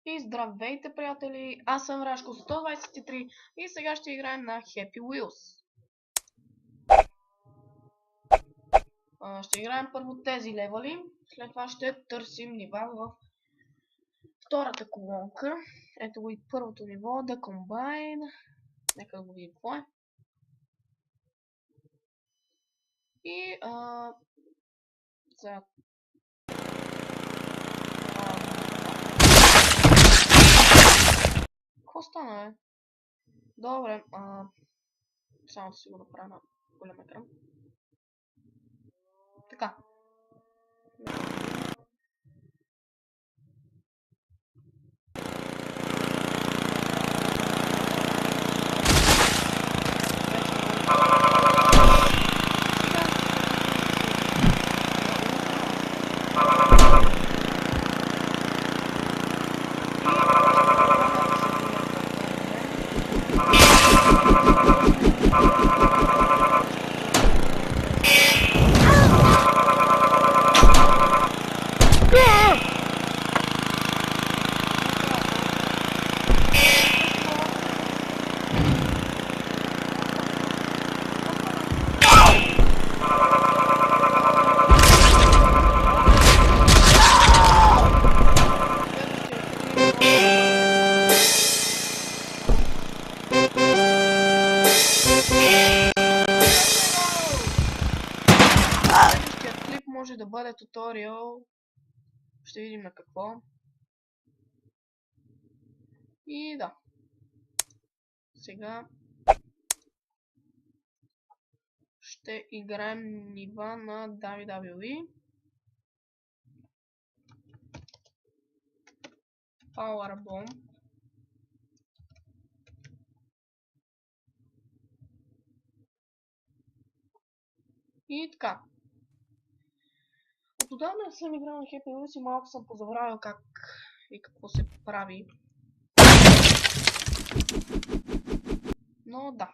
И здравейте, приятели! Аз съм Рашко 123 и сега ще играем на Happy Wheels. Ще играем първо тези левели, след това ще търсим нива в втората колонка. Ето го и първото ниво, The Combine. Нека да го видим какво е. И за... Какво стана, бе? Добре, само да си го направя на голям екран. Така. Следващият клип може да бъде туториал. Ще видим на какво. И да. Сега ще играем нива на WWE. Powerbomb. И така. Отдавна не съм играл на Happy Wheels и малко съм позабравил как и какво се прави. Но да.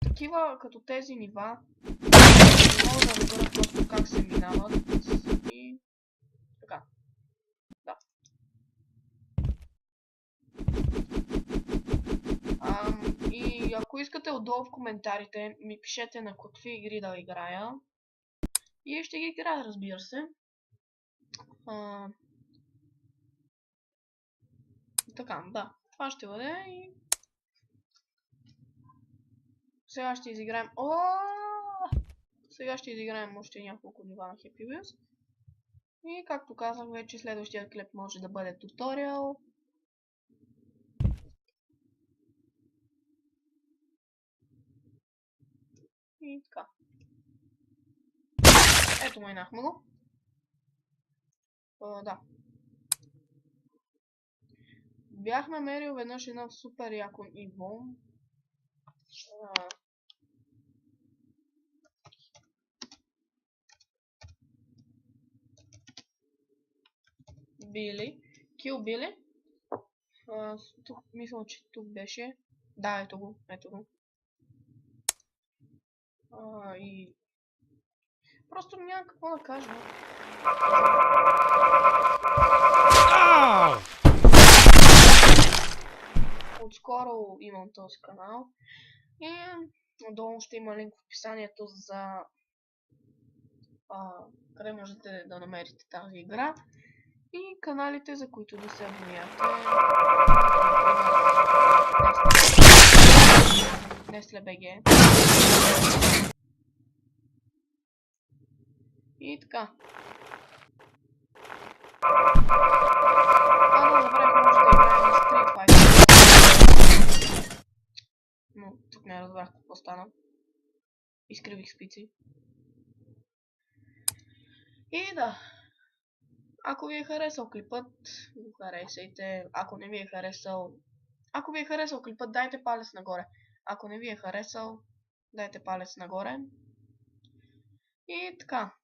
Такива като тези нива не мога да разбера просто как се минават и така. Да. И ако искате отдолу в коментарите ми пишете на какви игри да играя. И ще ги играя, разбира се. Така, да. Това ще бъде и... Сега ще изиграем... Сега ще изиграем още няколко нива на Happy Wheels. И както казах вече, следващия клип може да бъде туториал. И така. Ето майнахме го. Да. Бях намерил веднъж едно супер яко ниво. Били. Kill Били. Тук мисля, че тук беше. Да, ето го. Ето го. И... Просто няма какво да кажа. Отскоро имам този канал. И отдолу ще има линк в описанието за къде можете да намерите тази игра. И каналите, за които да се абонирате. Nestle.bg. И така. Да забравих, може да играем на Street Fighter. Но тук не разбрах какво стана. Изкривих спици. И да. Ако ви е харесал клипът, го харесайте. Ако не ви е харесал... Ако ви е харесал клипът, дайте палец нагоре. Ако не ви е харесал, дайте палец нагоре. И така.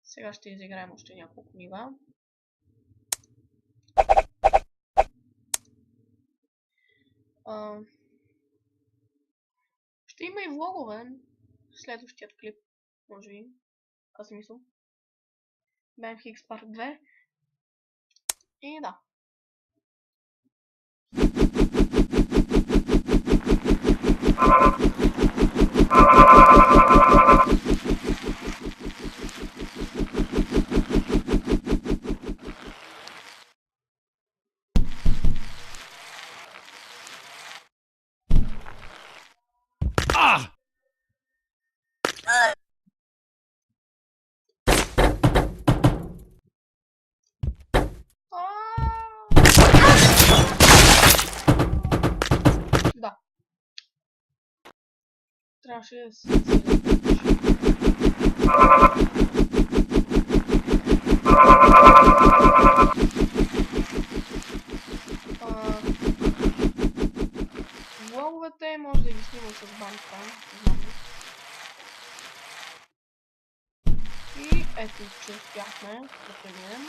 Сега ще изиграем още няколко нива. Ще има и влогове в следващият клип, може би. Аз мисля. BMX Part 2. И да. Да. Трябваше да се влоговете може да ги снимам с банката. И ето, че успяхме да преминем.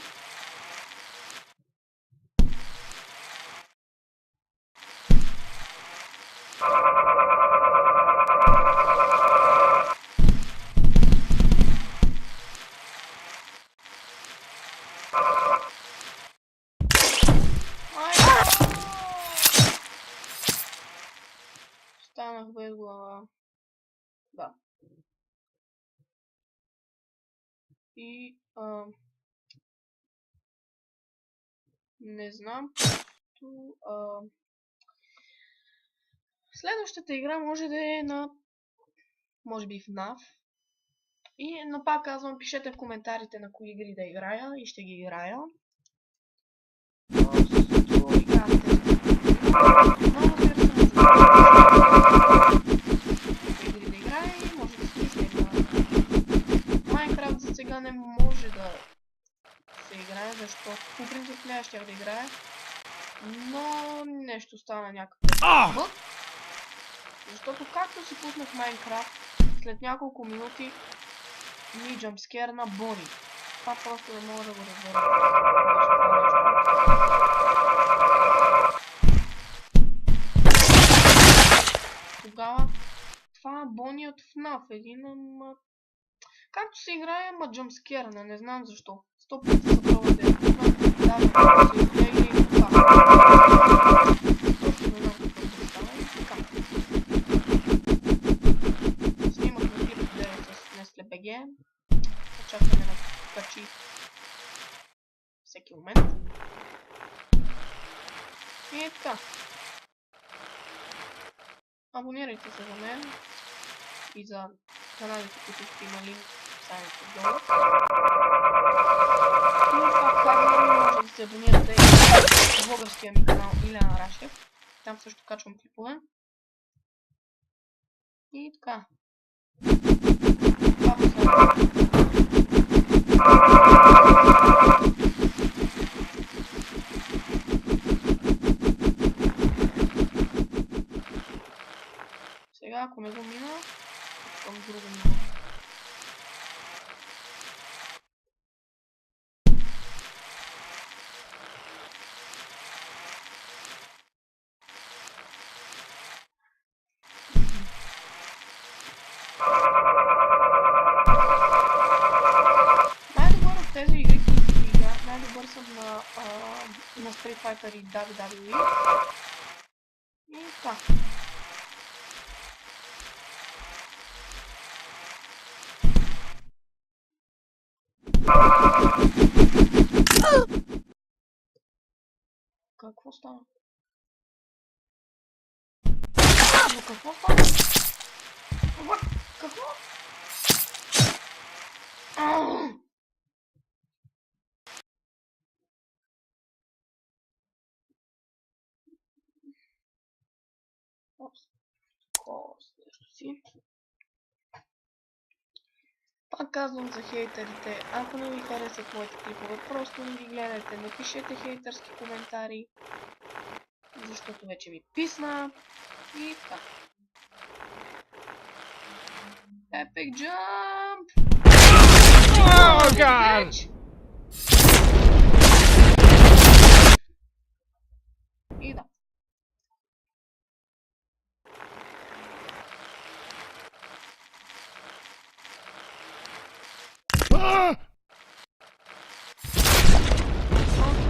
Станах без глава. Да. И не знам, следващата игра може да е на, може би, FNAF. Но пак казвам, пишете в коментарите на кои игри да играя и ще ги играя. Майнкрафт за сега не може да се играе, защото по принцип не щях да играя. Но нещо стана някакъв бъг. Защото както си пуснах Майнкрафт, след няколко минути ми джампскерна Бони. Това просто не мога да го разбера. Тогава това Бони от FNAF един, ама... Както се играе, ама джампскерна, не знам защо. 100 пъти са пробвали да я пусна, да се изгледа и това. Просто не знам какво става и така. Снимахме клип 9 с NestleBG. Очакваме да качи всеки момент. И така. Абонирайте се за мен и за каналите, които ще има линк в описанието долу. И пак казвам, може да се абонирате и в българския ми канал Илян Рашев. Там също качвам клипове. И така. Сега, ако не го мина, искам друго мина. Най-добър от тези игри, които играх, най-добър съм на Street Fighter и WWE. И така. Какво става? Какво става? Какво? Нещо си. Пак казвам за хейтерите, ако не ви харесат моите клипове, просто не ги гледайте, не пишете хейтерски коментари, защото вече ми писна и така. Epic Jump! Oh, God! И да.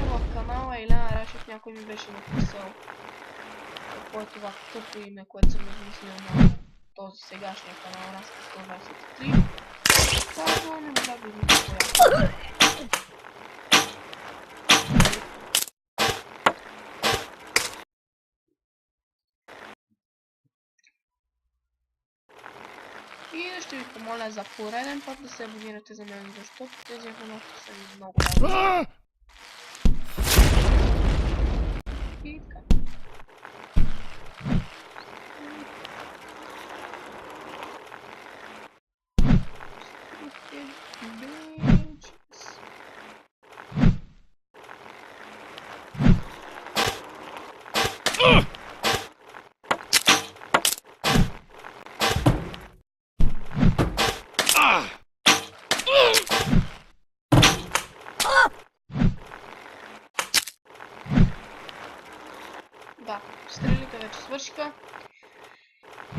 В канала някой ми беше написал какво е това тъпо име, което съм измислил на този сегашния канал Раска 123. Казва, не мога да измисля коя. И ще ви помоля за пореден път да се абонирате за мен, защото тези абонати са ми много важни. И така. Да, стрелите вече свършиха.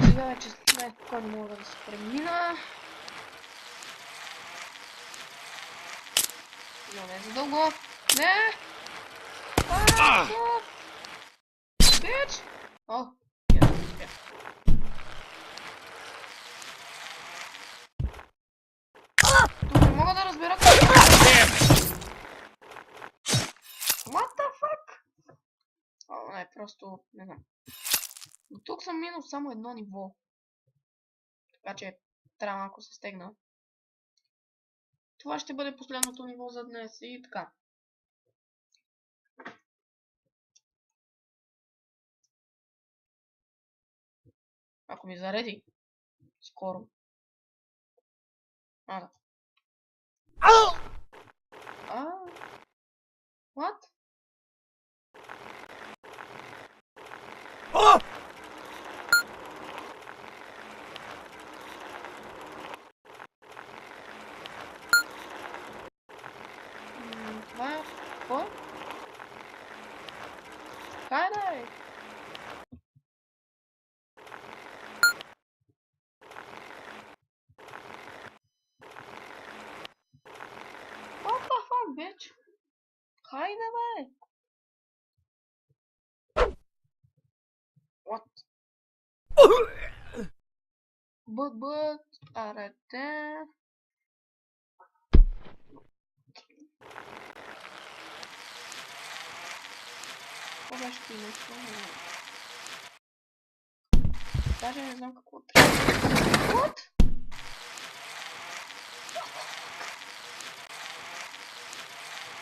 Сега вече най-спокойно мога да се премина. Но не за дълго. Не! Бич! О, я да успя. Тук не мога да разбера как. What the fuck? О, не, просто не знам. Но тук съм минал само едно ниво. Така че трябва малко се стегна. Това ще бъде последното ниво за днес и така. Ако ми зареди. Скоро. Да. What? Това е... Кой? Хайде! What the fuck, bitch? Хайде, бе! What? But, арете... Какво беше ти нещо? Даже не знам какво трябва. What?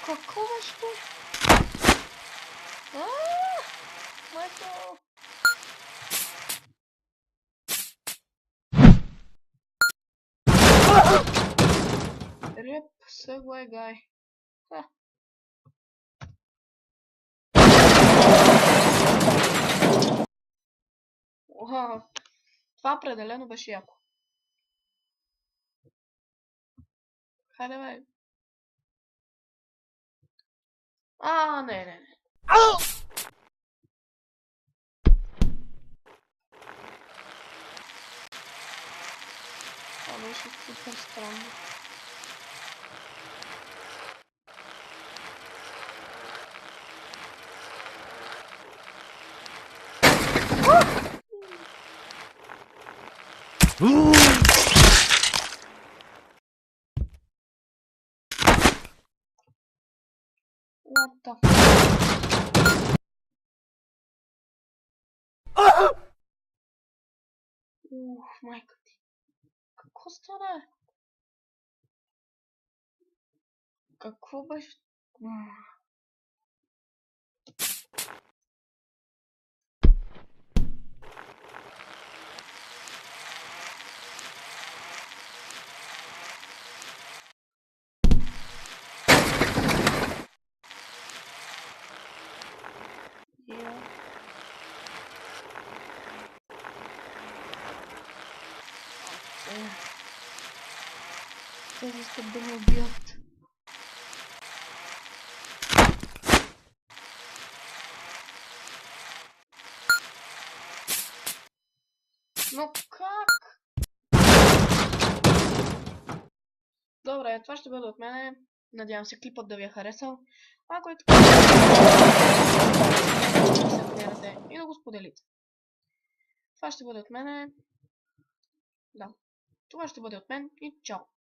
Какво беше ти? Майко! Реп, сегвай гай. Това определено беше яко. Хайде, бе. Не. Това беше супер странно. What the fuck? Майка ти. Какво стана? Какво беше? Тези искат да ме убият. Но как? Добре, това ще бъде от мене. Надявам се клипът да ви е харесал. Ако е така, да се абонирате и да го споделите. Това ще бъде от мене. Да. Това ще бъде от мен и чао!